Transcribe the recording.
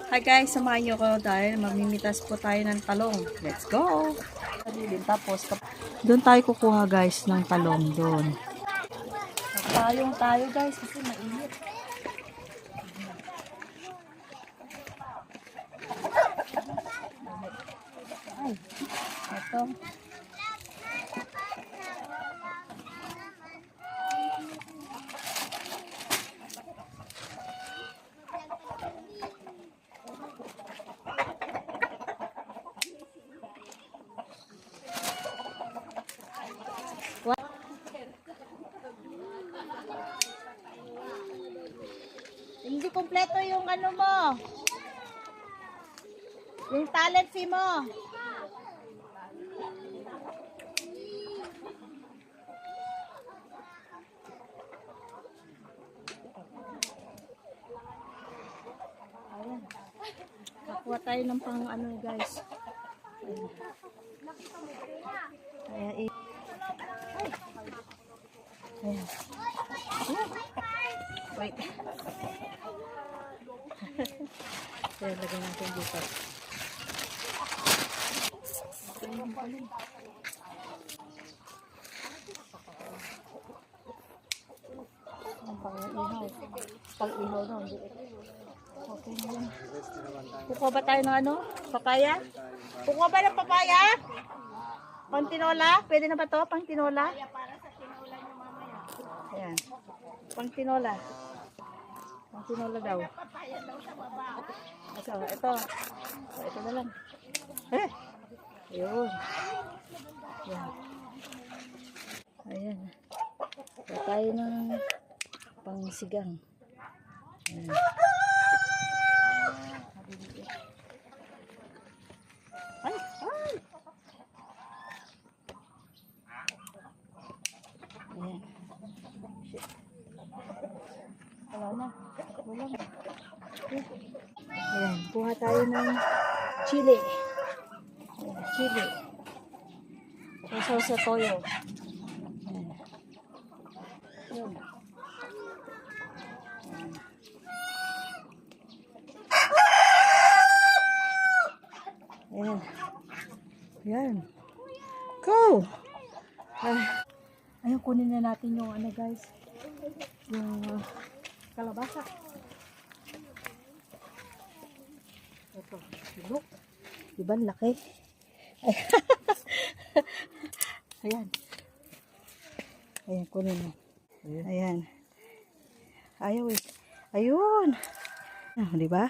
Hi guys, samahan niyo ko dahil mamimitas po tayo ng talong. Let's go! Tapos, doon tayo kukuha guys ng talong doon. Payong tayo guys kasi mainit. Ay, ito. Hindi kompleto yung ano mo. Yung talent fee mo. Ayan. Nakuha tayo ng pang ano guys. Ayan. Ayan. Wait. Ayan, lagyan natin dito. Ang pang-ihaw. Pang-ihaw na. Okay na yun. Kukuha ba tayo ng ano? Papaya? Kukuha ba ng papaya? Pang tinola? Pwede na ba to? Pang tinola? Ayan. Pang tinola. Pang tinola daw. Ito, ito. Ito na lang. Eh! Ayun. Ayan. Ayan. Kuha tayo ng pang sigang. Ayan. Ay! Ay! Ayan. Shit. Wala na. Wala na. Ayan. Kuha tayo ng chili. Ayan. Chili. Sasaw sa toyo. Ayan. Ayan. Ayan. Ayan. Go! Ayun, kunin na natin yung ano guys. Yung kalabasa. Ito. Look. Diba laki? Ayan. Ayan, kunin mo. Ayan. Ayaw eh. Ayun. Ah, diba?